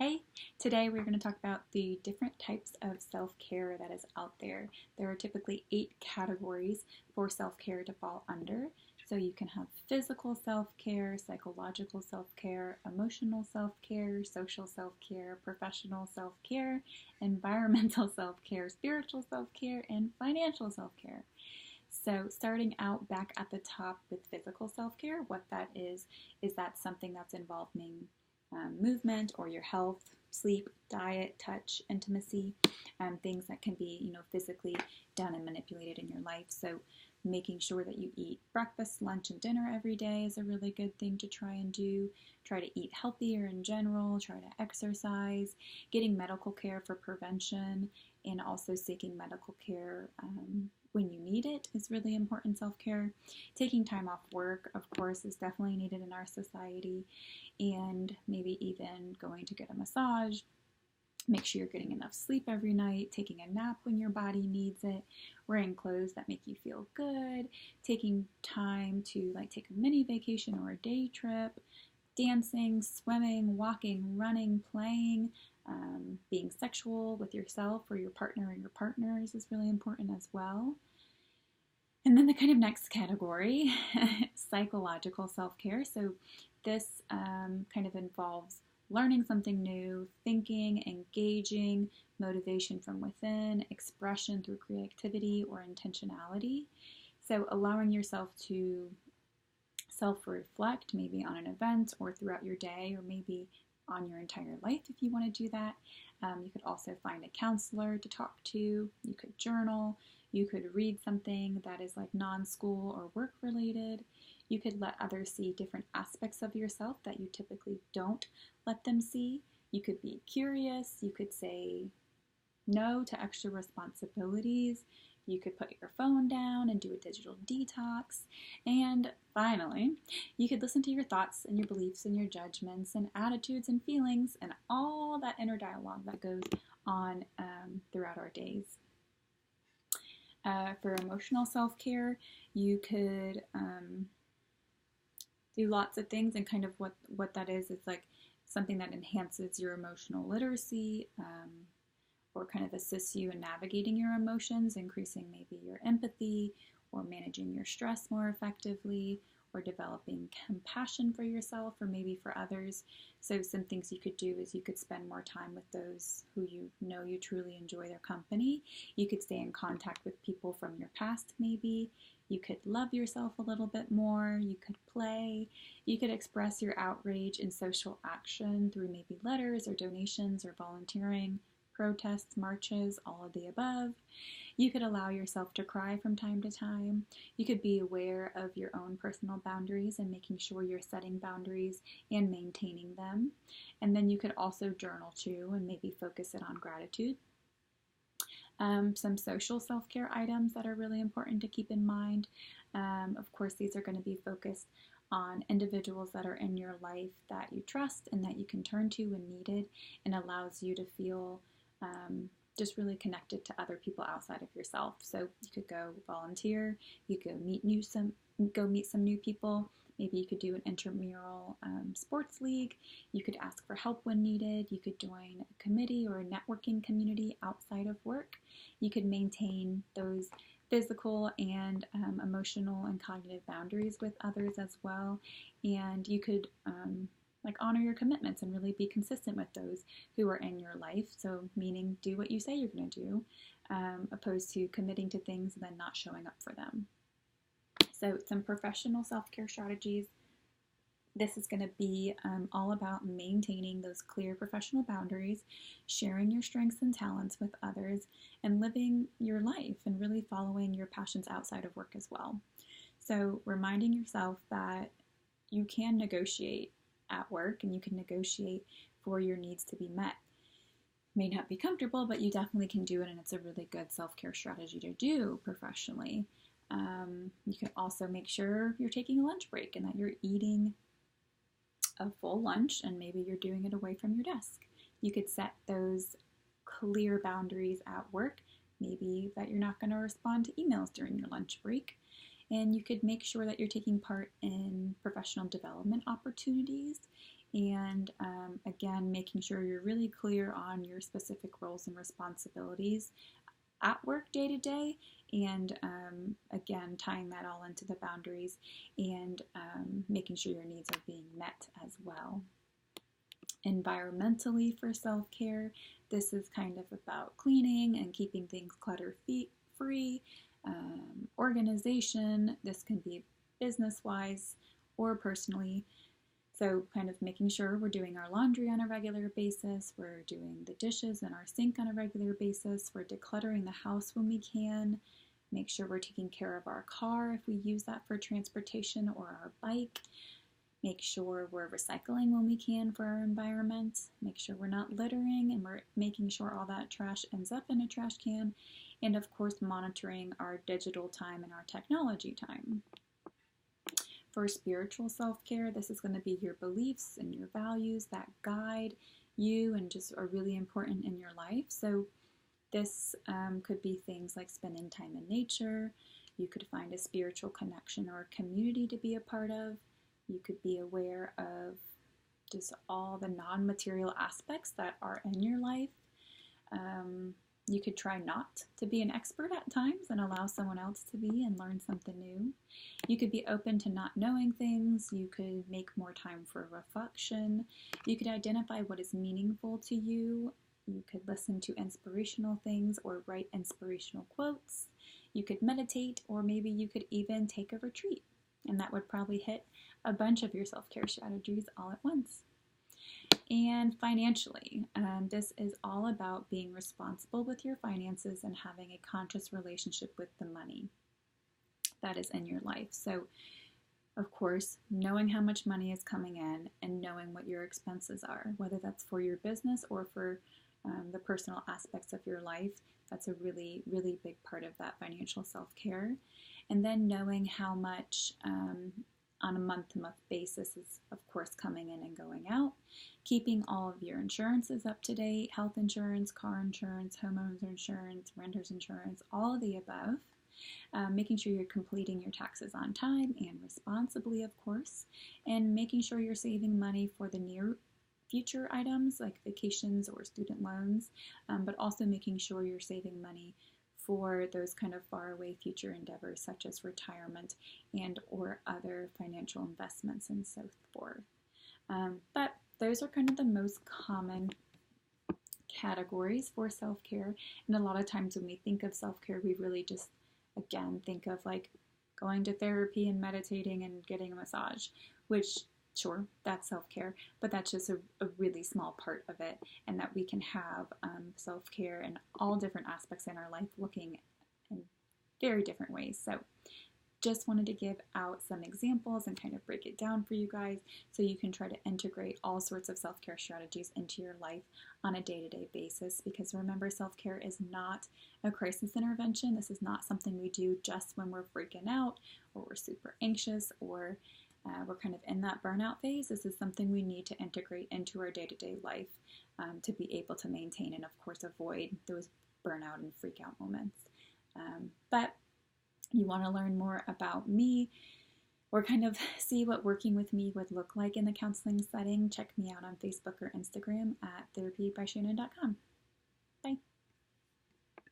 Hey, today we're going to talk about the different types of self-care that is out there. There are typically 8 categories for self-care to fall under. So you can have physical self-care, psychological self-care, emotional self-care, social self-care, professional self-care, environmental self-care, spiritual self-care, and financial self-care. So starting out back at the top with physical self-care, what that is that something that's involving movement or your health, sleep, diet, touch, intimacy, things that can be, physically done and manipulated in your life. So making sure that you eat breakfast, lunch, and dinner every day is a really good thing to try and do. Try to eat healthier in general, try to exercise, getting medical care for prevention, and also seeking medical care when you need it is really important self-care. Taking time off work, of course, is definitely needed in our society, and maybe even going to get a massage. Make sure you're getting enough sleep every night, taking a nap when your body needs it, wearing clothes that make you feel good, taking time to take a mini vacation or a day trip, dancing, swimming, walking, running, playing, being sexual with yourself or your partner or your partners is really important as well. And then the kind of next category, psychological self-care. So this kind of involves learning something new, thinking, engaging, motivation from within, expression through creativity or intentionality. So allowing yourself to self-reflect, maybe on an event or throughout your day, or maybe on your entire life if you want to do that. You could also find a counselor to talk to. You could journal. You could read something that is non-school or work related. You could let others see different aspects of yourself that you typically don't let them see. You could be curious. You could say no to extra responsibilities. You could put your phone down and do a digital detox. And finally, you could listen to your thoughts and your beliefs and your judgments and attitudes and feelings and all that inner dialogue that goes on throughout our days. For emotional self-care, you could do lots of things, and kind of what that is something that enhances your emotional literacy, or kind of assists you in navigating your emotions, increasing maybe your empathy, or managing your stress more effectively, or developing compassion for yourself or maybe for others. So some things you could do is you could spend more time with those who you know you truly enjoy their company. You could stay in contact with people from your past maybe. You could love yourself a little bit more. You could play. You could express your outrage in social action through maybe letters or donations or volunteering, protests, marches, all of the above. You could allow yourself to cry from time to time. You could be aware of your own personal boundaries and making sure you're setting boundaries and maintaining them. And then you could also journal too and maybe focus it on gratitude. Some social self-care items that are really important to keep in mind. Of course, these are going to be focused on individuals that are in your life that you trust and that you can turn to when needed, and allows you to feel just really connected to other people outside of yourself. So you could go volunteer, you could go meet some new people. Maybe you could do an intramural sports league. You could ask for help when needed. You could join a committee or a networking community outside of work. You could maintain those physical and emotional and cognitive boundaries with others as well. And you could honor your commitments and really be consistent with those who are in your life. So meaning do what you say you're going to do, opposed to committing to things and then not showing up for them. So some professional self-care strategies. This is going to be all about maintaining those clear professional boundaries, sharing your strengths and talents with others, and living your life and really following your passions outside of work as well. So reminding yourself that you can negotiate at work and you can negotiate for your needs to be met. May not be comfortable, but you definitely can do it, and it's a really good self-care strategy to do professionally. You can also make sure you're taking a lunch break and that you're eating a full lunch, and maybe you're doing it away from your desk. You could set those clear boundaries at work, maybe that you're not going to respond to emails during your lunch break. And you could make sure that you're taking part in professional development opportunities And again, making sure you're really clear on your specific roles and responsibilities at work day to day, and again, tying that all into the boundaries and making sure your needs are being met as well. Environmentally, for self-care, this is kind of about cleaning and keeping things clutter-free, organization. This can be business-wise or personally. So kind of making sure we're doing our laundry on a regular basis, we're doing the dishes in our sink on a regular basis, we're decluttering the house when we can, make sure we're taking care of our car if we use that for transportation, or our bike, make sure we're recycling when we can for our environment, make sure we're not littering and we're making sure all that trash ends up in a trash can, and of course monitoring our digital time and our technology time. For spiritual self-care, this is going to be your beliefs and your values that guide you and just are really important in your life. So this could be things like spending time in nature. You could find a spiritual connection or a community to be a part of. You could be aware of just all the non-material aspects that are in your life. You could try not to be an expert at times and allow someone else to be and learn something new. You could be open to not knowing things. You could make more time for reflection. You could identify what is meaningful to you. You could listen to inspirational things or write inspirational quotes. You could meditate, or maybe you could even take a retreat. And that would probably hit a bunch of your self-care strategies all at once. And financially, this is all about being responsible with your finances and having a conscious relationship with the money that is in your life. So, of course, knowing how much money is coming in and knowing what your expenses are, whether that's for your business or for the personal aspects of your life, that's a really, really big part of that financial self-care. And then knowing how much on a month-to-month basis is, of course, coming in and going out. Keeping all of your insurances up to date, health insurance, car insurance, homeowners insurance, renter's insurance, all of the above. Making sure you're completing your taxes on time and responsibly, of course. And making sure you're saving money for the near future items like vacations or student loans, but also making sure you're saving money for those kind of faraway future endeavors such as retirement and or other financial investments and so forth. But those are kind of the most common categories for self-care, and a lot of times when we think of self-care, we really just, again, think of like going to therapy and meditating and getting a massage, which sure, that's self-care, but that's just a really small part of it, and that we can have self-care in all different aspects in our life, looking in very different ways. So just wanted to give out some examples and kind of break it down for you guys so you can try to integrate all sorts of self-care strategies into your life on a day-to-day basis, because remember, self-care is not a crisis intervention. This is not something we do just when we're freaking out or we're super anxious or we're kind of in that burnout phase. This is something we need to integrate into our day-to-day life to be able to maintain and, of course, avoid those burnout and freak out moments. But you want to learn more about me or kind of see what working with me would look like in the counseling setting, check me out on Facebook or Instagram at therapybyshannon.com.